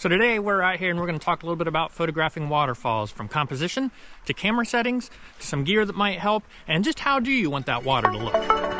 So today we're out here and we're going to talk a little bit about photographing waterfalls, from composition to camera settings to some gear that might help, and just how do you want that water to look.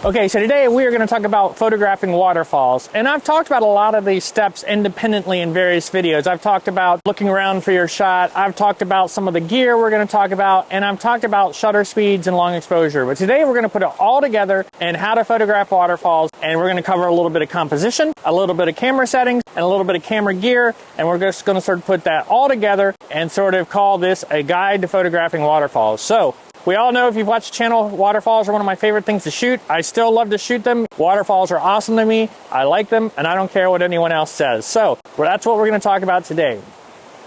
Okay, so today we are going to talk about photographing waterfalls. And I've talked about a lot of these steps independently in various videos. I've talked about looking around for your shot. I've talked about some of the gear we're going to talk about. And I've talked about shutter speeds and long exposure. But today we're going to put it all together and how to photograph waterfalls. And we're going to cover a little bit of composition, a little bit of camera settings, and a little bit of camera gear. And we're just going to sort of put that all together and sort of call this a guide to photographing waterfalls. So we all know, if you've watched the channel, waterfalls are one of my favorite things to shoot. I still love to shoot them. Waterfalls are awesome to me. I like them, and I don't care what anyone else says. So that's what we're going to talk about today.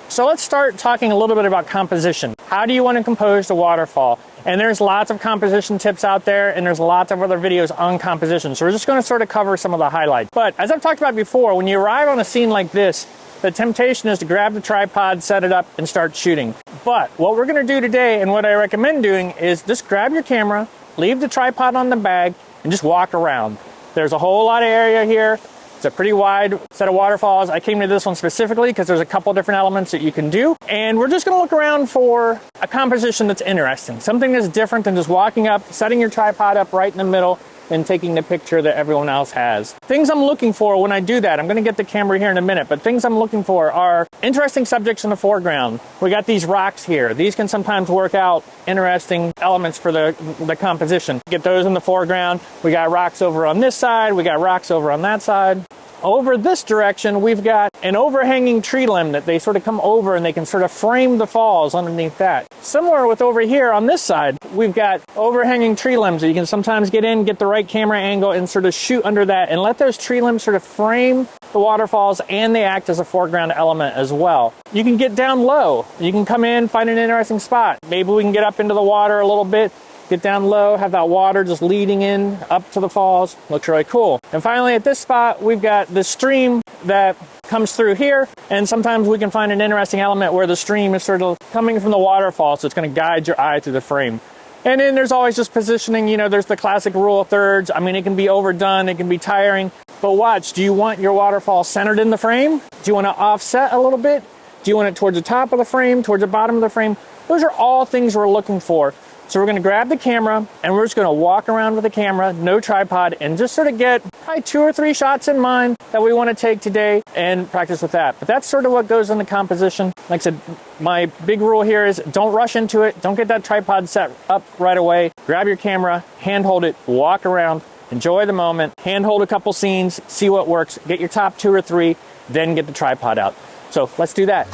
So let's start talking a little bit about composition. How do you want to compose the waterfall? And there's lots of composition tips out there, and there's lots of other videos on composition. So we're just going to sort of cover some of the highlights. But as I've talked about before, when you arrive on a scene like this, the temptation is to grab the tripod, set it up, and start shooting. But what we're going to do today, and what I recommend doing, is just grab your camera, leave the tripod on the bag, and just walk around. There's a whole lot of area here. It's a pretty wide set of waterfalls. I came to this one specifically because there's a couple different elements that you can do. And we're just going to look around for a composition that's interesting. Something that's different than just walking up, setting your tripod up right in the middle, and taking the picture that everyone else has. Things I'm looking for when I do that, I'm going to get the camera here in a minute, but things I'm looking for are interesting subjects in the foreground. We got these rocks here. These can sometimes work out interesting elements for the composition. Get those in the foreground. We got rocks over on this side. We got rocks over on that side. Over this direction, we've got an overhanging tree limb that they sort of come over and they can sort of frame the falls underneath that. Similar with over here on this side, we've got overhanging tree limbs that you can sometimes get in, get the right camera angle, and sort of shoot under that and let those tree limbs sort of frame the waterfalls, and they act as a foreground element as well. You can get down low. You can come in, find an interesting spot. Maybe we can get up into the water a little bit, get down low, have that water just leading in up to the falls. Looks really cool. And finally, at this spot, we've got the stream that comes through here, and sometimes we can find an interesting element where the stream is sort of coming from the waterfall, so it's going to guide your eye through the frame. And then there's always just positioning. You know, there's the classic rule of thirds. I mean, it can be overdone, it can be tiring, but watch, do you want your waterfall centered in the frame? Do you want to offset a little bit? Do you want it towards the top of the frame, towards the bottom of the frame? Those are all things we're looking for. So we're going to grab the camera, and we're just going to walk around with the camera, no tripod, and just sort of get probably 2 or 3 shots in mind that we want to take today and practice with that. But that's sort of what goes in the composition. Like I said, my big rule here is don't rush into it. Don't get that tripod set up right away. Grab your camera, handhold it, walk around, enjoy the moment, handhold a couple scenes, see what works, get your top 2 or 3, then get the tripod out. So let's do that.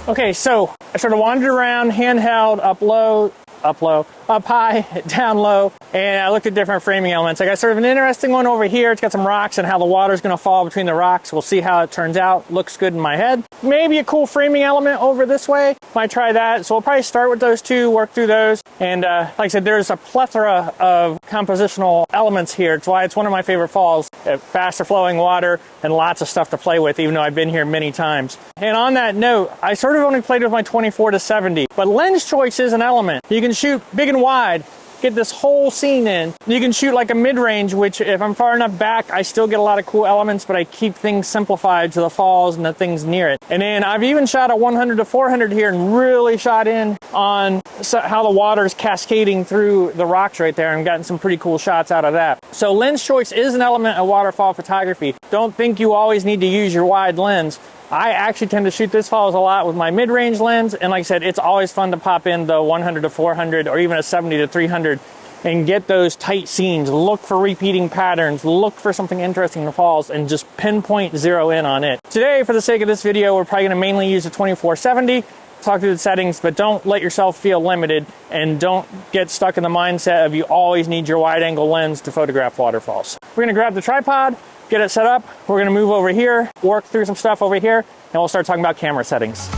Okay, so I sort of wandered around, handheld, up low, up high, down low, and I looked at different framing elements. I got sort of an interesting one over here. It's got some rocks and how the water's going to fall between the rocks. We'll see how it turns out. Looks good in my head. Maybe a cool framing element over this way. Might try that. So we'll probably start with those two, work through those. And like I said, there's a plethora of compositional elements here. It's why it's one of my favorite falls. Faster flowing water and lots of stuff to play with, even though I've been here many times. And on that note, I sort of only played with my 24-70, but lens choice is an element. You can shoot big and wide, get this whole scene in. You can shoot like a mid-range, which if I'm far enough back, I still get a lot of cool elements, but I keep things simplified to the falls and the things near it. And then I've even shot a 100-400 here and really shot in on how the water's cascading through the rocks right there, and gotten some pretty cool shots out of that. So lens choice is an element of waterfall photography. Don't think you always need to use your wide lens. I actually tend to shoot this falls a lot with my mid-range lens, and like I said, it's always fun to pop in the 100-400 or even a 70-300 and get those tight scenes, look for repeating patterns, look for something interesting in falls, and just pinpoint, zero in on it. Today, for the sake of this video, we're probably going to mainly use the 2470, talk through the settings, but don't let yourself feel limited and don't get stuck in the mindset of you always need your wide angle lens to photograph waterfalls. We're going to grab the tripod, get it set up, we're going to move over here, work through some stuff over here, and we'll start talking about camera settings.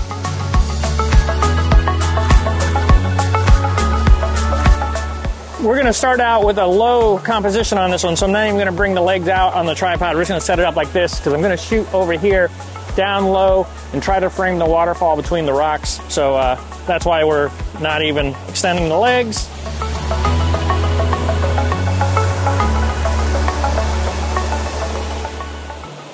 We're going to start out with a low composition on this one, so I'm not even going to bring the legs out on the tripod. We're just going to set it up like this because I'm going to shoot over here down low and try to frame the waterfall between the rocks. So that's why we're not even extending the legs.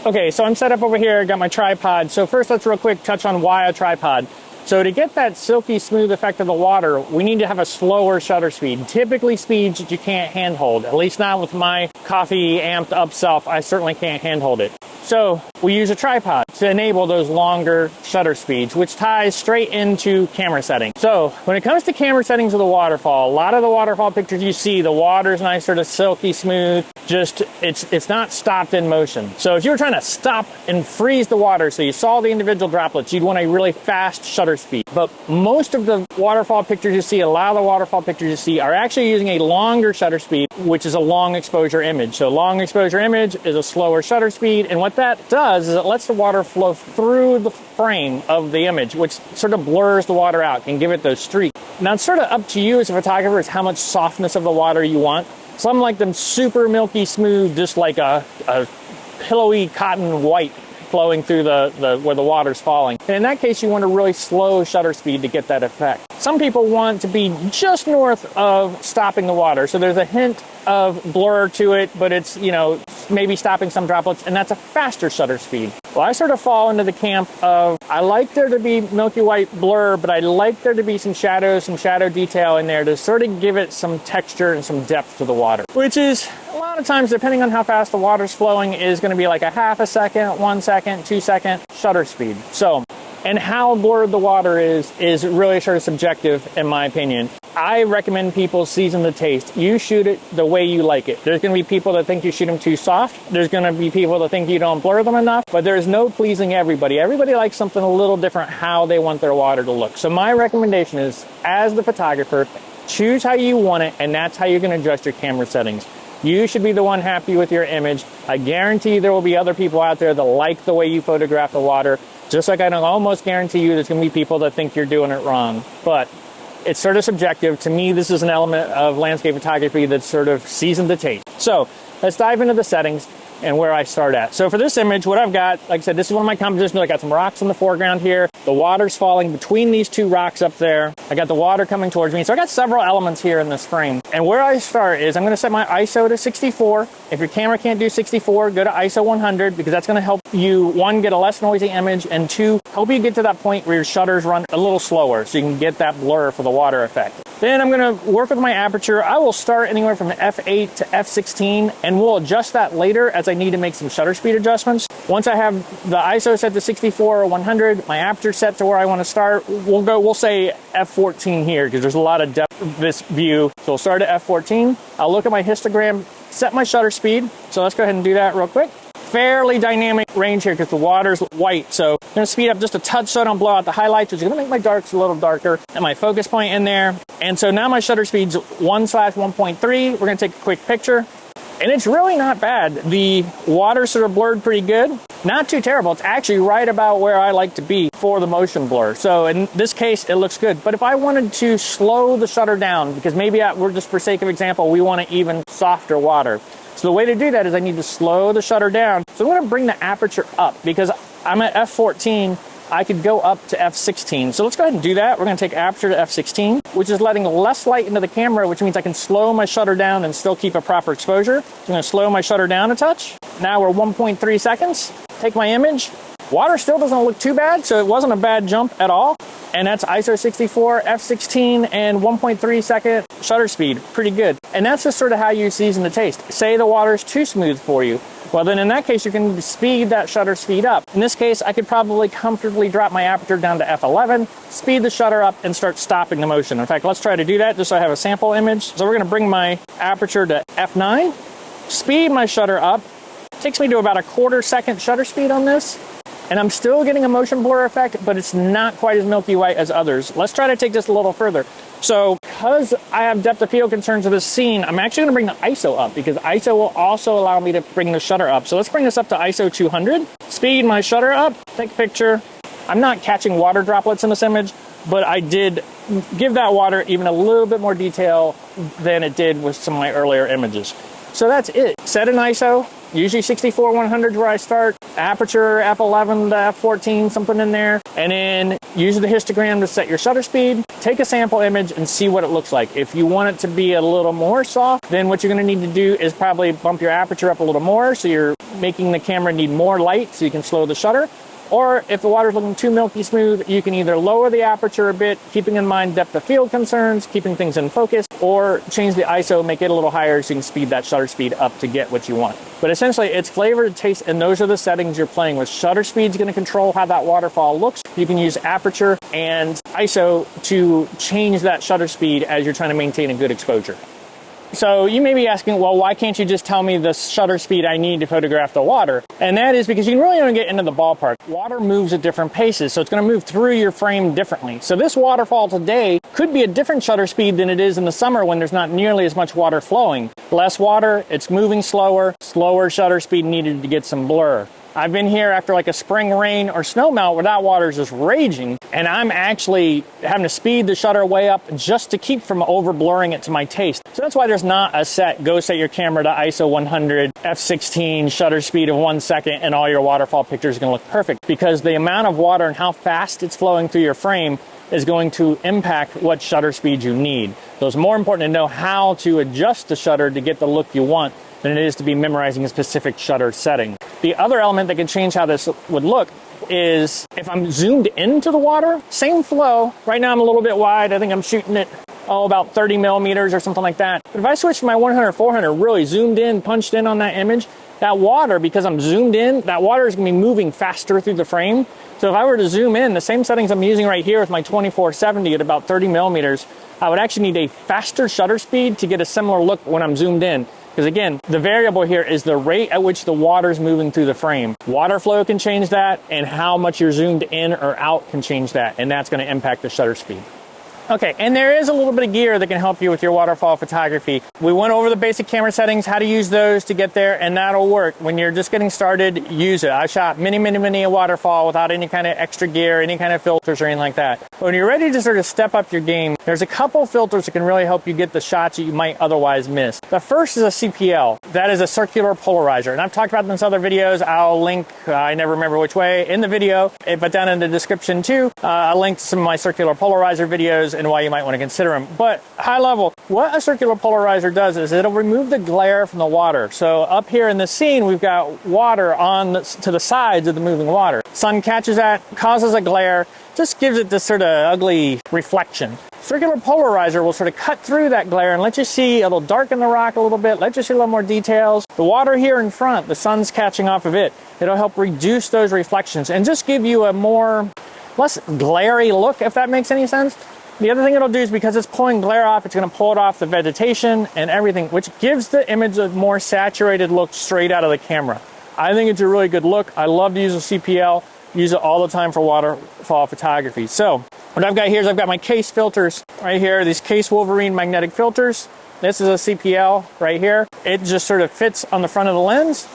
Okay, so I'm set up over here, got my tripod. So first let's real quick touch on why a tripod. So to get that silky smooth effect of the water, we need to have a slower shutter speed. Typically speeds that you can't handhold, at least not with my coffee amped up self. I certainly can't handhold it. So we use a tripod to enable those longer shutter speeds, which ties straight into camera settings. So when it comes to camera settings of the waterfall, a lot of the waterfall pictures you see, the water's nice, sort of silky smooth, just it's not stopped in motion. So if you were trying to stop and freeze the water so you saw the individual droplets, you'd want a really fast shutter speed. But most of the waterfall pictures you see, a lot of the waterfall pictures you see are actually using a longer shutter speed, which is a long exposure image. So long exposure image is a slower shutter speed, and what that does is it lets the water flow through the frame of the image, which sort of blurs the water out, can give it those streaks. Now it's sort of up to you as a photographer is how much softness of the water you want. Some like them super milky smooth, just like a pillowy cotton white flowing through the where the water's falling. And in that case, you want a really slow shutter speed to get that effect. Some people want to be just north of stopping the water. So there's a hint of blur to it, but it's, you know, maybe stopping some droplets, and that's a faster shutter speed. Well, I sort of fall into the camp of, I like there to be milky white blur, but I like there to be some shadows, some shadow detail in there to sort of give it some texture and some depth to the water, which is a lot of times, depending on how fast the water's flowing, is going to be like a half a second, 1 second, 2 second shutter speed. So, and how blurred the water is really sort of subjective in my opinion. I recommend people season the taste. You shoot it the way you like it. There's going to be people that think you shoot them too soft. There's going to be people that think you don't blur them enough, but there's no pleasing everybody. Everybody likes something a little different how they want their water to look. So my recommendation is, as the photographer, choose how you want it, and that's how you're going to adjust your camera settings. You should be the one happy with your image. I guarantee there will be other people out there that like the way you photograph the water, just like I can almost guarantee you there's going to be people that think you're doing it wrong. But it's sort of subjective. To me, this is an element of landscape photography that's sort of seasoned the taste. So let's dive into the settings and where I start at. So for this image, what I've got, like I said, this is one of my compositions. I got some rocks in the foreground here. The water's falling between these two rocks up there. I got the water coming towards me. So I got several elements here in this frame. And where I start is I'm going to set my ISO to 64. If your camera can't do 64, go to ISO 100 because that's going to help you, one, get a less noisy image, and two, help you get to that point where your shutters run a little slower so you can get that blur for the water effect. Then I'm going to work with my aperture. I will start anywhere from f8 to f16, and we'll adjust that later as I need to make some shutter speed adjustments. Once I have the ISO set to 64 or 100, my aperture set to where I want to start, we'll say f14 here because there's a lot of depth of this view. So we'll start at f14. I'll look at my histogram, set my shutter speed. So let's go ahead and do that real quick. Fairly dynamic range here because the water's white. So I'm going to speed up just a touch so I don't blow out the highlights, which is going to make my darks a little darker, and my focus point in there. And so now my shutter speed's 1/1.3. We're going to take a quick picture. And it's really not bad. The water sort of blurred pretty good. Not too terrible. It's actually right about where I like to be for the motion blur. So in this case, it looks good. But if I wanted to slow the shutter down, because maybe we're just for sake of example, we want an even softer water. So the way to do that is I need to slow the shutter down. So I'm going to bring the aperture up because I'm at f14. I could go up to f16. So let's go ahead and do that. We're going to take aperture to f16, which is letting less light into the camera, which means I can slow my shutter down and still keep a proper exposure. So I'm going to slow my shutter down a touch. Now we're 1.3 seconds. Take my image. Water still doesn't look too bad, so it wasn't a bad jump at all. And that's ISO 64, f16, and 1.3 second shutter speed. Pretty good. And that's just sort of how you season the taste. Say the water's too smooth for you. Well, then in that case, you can speed that shutter speed up. In this case, I could probably comfortably drop my aperture down to f11, speed the shutter up, and start stopping the motion. In fact, let's try to do that just so I have a sample image. So we're going to bring my aperture to f9, speed my shutter up. It takes me to about a 1/4 second shutter speed on this. And I'm still getting a motion blur effect, but it's not quite as milky white as others. Let's try to take this a little further. So because I have depth of field concerns of this scene, I'm actually going to bring the ISO up because ISO will also allow me to bring the shutter up. So let's bring this up to ISO 200, speed my shutter up, take a picture. I'm not catching water droplets in this image, but I did give that water even a little bit more detail than it did with some of my earlier images. So that's it. Set an ISO. Usually 64-100 is where I start. Aperture f11 to f14, something in there. And then use the histogram to set your shutter speed. Take a sample image and see what it looks like. If you want it to be a little more soft, then what you're going to need to do is probably bump your aperture up a little more so you're making the camera need more light so you can slow the shutter. Or if the water's looking too milky smooth, you can either lower the aperture a bit, keeping in mind depth of field concerns, keeping things in focus, or change the ISO, make it a little higher so you can speed that shutter speed up to get what you want. But essentially, it's flavor and taste, and those are the settings you're playing with. Shutter speed's going to control how that waterfall looks. You can use aperture and ISO to change that shutter speed as you're trying to maintain a good exposure. So you may be asking, well, why can't you just tell me the shutter speed I need to photograph the water? And that is because you can really only get into the ballpark. Water moves at different paces, so it's going to move through your frame differently. So this waterfall today could be a different shutter speed than it is in the summer when there's not nearly as much water flowing. Less water, it's moving slower, slower shutter speed needed to get some blur. I've been here after like a spring rain or snow melt where that water is just raging, and I'm actually having to speed the shutter way up just to keep from over blurring it to my taste. So that's why there's not a set, go set your camera to ISO 100, f16, shutter speed of 1 second, and all your waterfall pictures are going to look perfect, because the amount of water and how fast it's flowing through your frame is going to impact what shutter speed you need. So it's more important to know how to adjust the shutter to get the look you want than it is to be memorizing a specific shutter setting. The other element that can change how this would look is if I'm zoomed into the water, same flow. Right now I'm a little bit wide. I think I'm shooting it, about 30 millimeters or something like that. But if I switch to my 100-400, really zoomed in, punched in on that image, that water, because I'm zoomed in, that water is going to be moving faster through the frame. So if I were to zoom in, the same settings I'm using right here with my 24-70 at about 30 millimeters, I would actually need a faster shutter speed to get a similar look when I'm zoomed in. Because again, the variable here is the rate at which the water is moving through the frame. Water flow can change that, and how much you're zoomed in or out can change that, and that's going to impact the shutter speed. Okay, and there is a little bit of gear that can help you with your waterfall photography. We went over the basic camera settings, how to use those to get there, and that'll work. When you're just getting started, use it. I shot many a waterfall without any kind of extra gear, any kind of filters or anything like that. But when you're ready to sort of step up your game, there's a couple filters that can really help you get the shots that you might otherwise miss. The first is a CPL. That is a circular polarizer, and I've talked about this in other videos. I'll link, I never remember which way, in the video, but down in the description too, I'll link to some of my circular polarizer videos and why you might want to consider them. But high level, what a circular polarizer does is it'll remove the glare from the water. So up here in the scene, we've got water to the sides of the moving water. Sun catches that, causes a glare, just gives it this sort of ugly reflection. Circular polarizer will sort of cut through that glare and let you see, it'll darken the rock a little bit, let you see a little more details. The water here in front, the sun's catching off of it. It'll help reduce those reflections and just give you a less glary look, if that makes any sense. The other thing it'll do is because it's pulling glare off, it's going to pull it off the vegetation and everything, which gives the image a more saturated look straight out of the camera. I think it's a really good look. I love to use a CPL, use it all the time for waterfall photography. So what I've got here is I've got my case filters right here, these Case Wolverine magnetic filters. This is a CPL right here. It just sort of fits on the front of the lens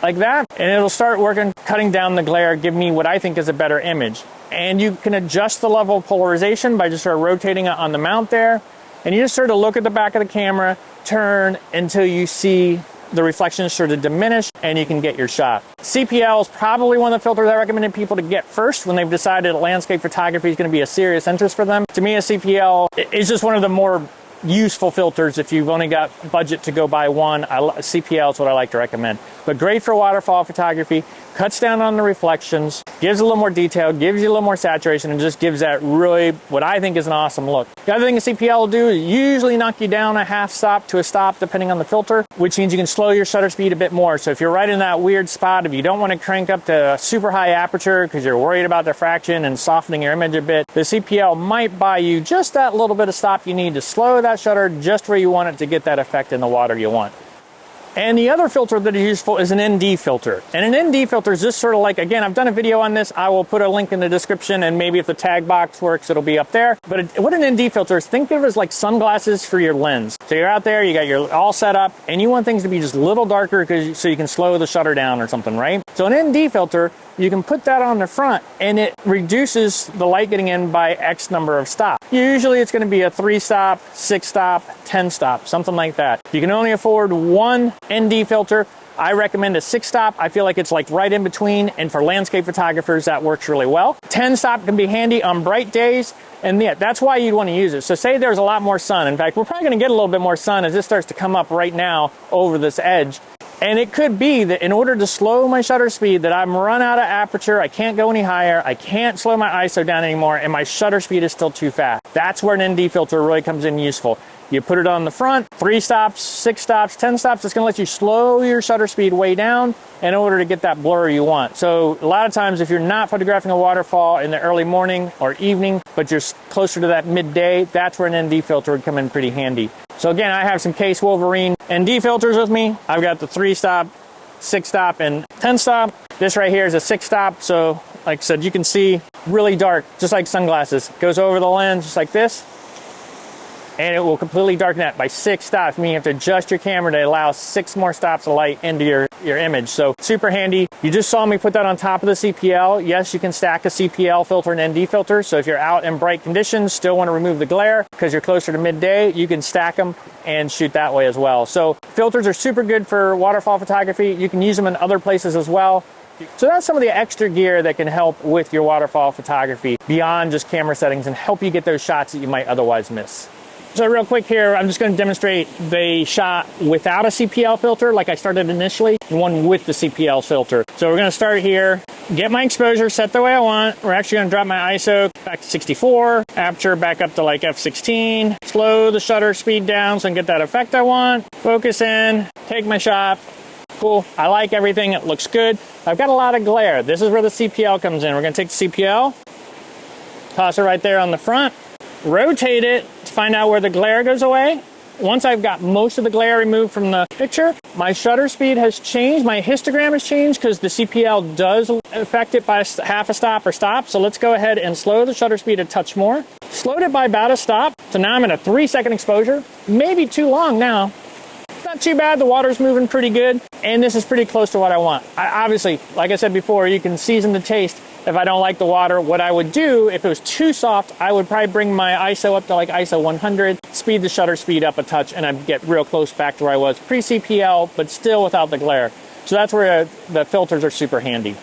like that, and it'll start working, cutting down the glare, give me what I think is a better image. And you can adjust the level of polarization by just sort of rotating it on the mount there. And you just sort of look at the back of the camera, turn until you see the reflections sort of diminish and you can get your shot. CPL is probably one of the filters I recommend people to get first when they've decided landscape photography is going to be a serious interest for them. To me, a CPL is just one of the more useful filters if you've only got budget to go buy one. CPL is what I like to recommend. But great for waterfall photography, cuts down on the reflections, Gives a little more detail, gives you a little more saturation, and just gives that really, what I think is an awesome look. The other thing a CPL will do is usually knock you down a half stop to a stop depending on the filter, which means you can slow your shutter speed a bit more. So if you're right in that weird spot, if you don't want to crank up to a super high aperture because you're worried about diffraction and softening your image a bit, the CPL might buy you just that little bit of stop you need to slow that shutter just where you want it to get that effect in the water you want. And the other filter that is useful is an ND filter. And an ND filter is just sort of like, again, I've done a video on this. I will put a link in the description, and maybe if the tag box works, it'll be up there. But what an ND filter is, think of it as like sunglasses for your lens. So you're out there, you got your all set up, and you want things to be just a little darker so you can slow the shutter down or something, right? So an ND filter, you can put that on the front, and it reduces the light getting in by X number of stops. Usually it's going to be a 3-stop, 6-stop, 10-stop, something like that. You can only afford one ND filter. I recommend a 6-stop. I feel like it's like right in between, and for landscape photographers that works really well. 10-stop can be handy on bright days, and yeah, that's why you'd want to use it. So say there's a lot more sun. In fact, we're probably going to get a little bit more sun as this starts to come up right now over this edge. And it could be that in order to slow my shutter speed, that I'm run out of aperture, I can't go any higher, I can't slow my ISO down anymore, and my shutter speed is still too fast. That's where an ND filter really comes in useful. You put it on the front, 3 stops, 6 stops, 10 stops, it's gonna let you slow your shutter speed way down in order to get that blur you want. So a lot of times if you're not photographing a waterfall in the early morning or evening, but you're closer to that midday, that's where an ND filter would come in pretty handy. So again, I have some Case Wolverine ND filters with me. I've got the 3-stop, 6-stop, and 10-stop. This right here is a 6-stop, so like I said, you can see really dark, just like sunglasses. It goes over the lens just like this, and it will completely darken that by 6 stops, meaning you have to adjust your camera to allow 6 more stops of light into your image. So super handy. You just saw me put that on top of the CPL. Yes, you can stack a CPL filter and ND filter. So if you're out in bright conditions, still want to remove the glare because you're closer to midday, you can stack them and shoot that way as well. So filters are super good for waterfall photography. You can use them in other places as well. So that's some of the extra gear that can help with your waterfall photography beyond just camera settings and help you get those shots that you might otherwise miss. So real quick here, I'm just going to demonstrate the shot without a CPL filter like I started initially, and one with the CPL filter. So we're going to start here, get my exposure set the way I want. We're actually going to drop my ISO back to 64, aperture back up to like f16, slow the shutter speed down so I can get that effect I want, focus in, take my shot. Cool, I like everything, it looks good. I've got a lot of glare. This is where the CPL comes in. We're going to take the CPL, toss it right there on the front, rotate it to find out where the glare goes away. Once I've got most of the glare removed from the picture, my shutter speed has changed, my histogram has changed because the CPL does affect it by half a stop or stop. So let's go ahead and slow the shutter speed a touch more. Slowed it by about a stop. So now I'm at a 3-second exposure, maybe too long now. Not too bad, the water's moving pretty good, and this is pretty close to what I want. Obviously, like I said before, you can season the taste. If I don't like the water, what I would do, if it was too soft, I would probably bring my ISO up to like ISO 100, speed the shutter speed up a touch, and I'd get real close back to where I was pre-CPL, but still without the glare. So that's where the filters are super handy.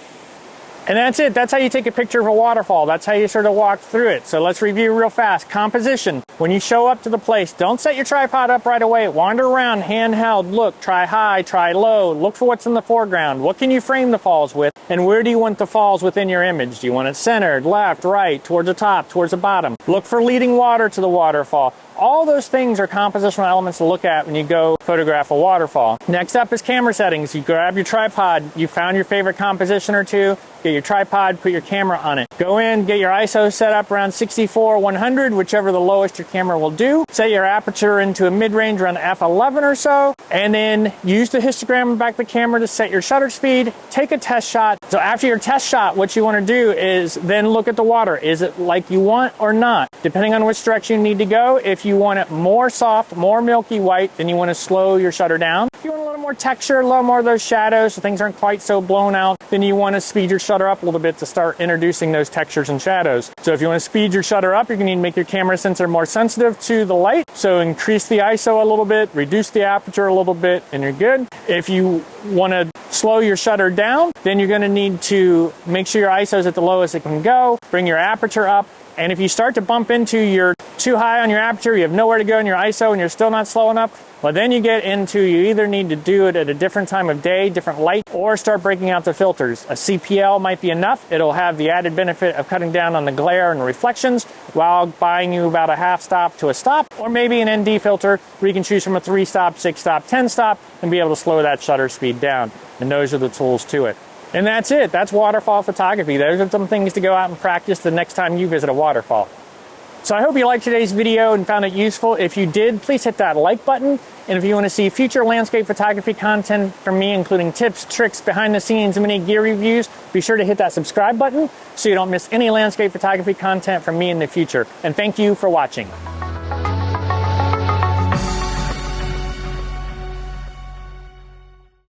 And that's it. That's how you take a picture of a waterfall. That's how you sort of walk through it. So let's review real fast. Composition. When you show up to the place, don't set your tripod up right away. Wander around, handheld, look, try high, try low, look for what's in the foreground. What can you frame the falls with? And where do you want the falls within your image? Do you want it centered, left, right, towards the top, towards the bottom? Look for leading water to the waterfall. All those things are compositional elements to look at when you go photograph a waterfall. Next up is camera settings. You grab your tripod, you found your favorite composition or two, get your tripod, put your camera on it. Go in, get your ISO set up around 64, 100, whichever the lowest your camera will do. Set your aperture into a mid-range around f11 or so, and then use the histogram in the back of the camera to set your shutter speed. Take a test shot. So after your test shot, what you want to do is then look at the water. Is it like you want or not? Depending on which direction you need to go, if you want it more soft, more milky white, then you want to slow your shutter down. If you want a little more texture, a little more of those shadows so things aren't quite so blown out, then you want to speed your shutter up a little bit to start introducing those textures and shadows. So if you want to speed your shutter up, you're going to need to make your camera sensor more sensitive to the light. So increase the ISO a little bit, reduce the aperture a little bit, and you're good. If you want to slow your shutter down, then you're going to need to make sure your ISO is at the lowest it can go, bring your aperture up. And if you start to bump into you're too high on your aperture, you have nowhere to go in your ISO and you're still not slow enough, Well, then you get into, you either need to do it at a different time of day, different light, or start breaking out the filters. A CPL might be enough. It'll have the added benefit of cutting down on the glare and reflections while buying you about a half stop to a stop, or maybe an ND filter where you can choose from a 3-stop, 6-stop, 10-stop and be able to slow that shutter speed down. And those are the tools to it. And that's it. That's waterfall photography. Those are some things to go out and practice the next time you visit a waterfall. So I hope you liked today's video and found it useful. If you did, please hit that like button. And if you want to see future landscape photography content from me, including tips, tricks, behind the scenes, and many gear reviews, be sure to hit that subscribe button so you don't miss any landscape photography content from me in the future. And thank you for watching.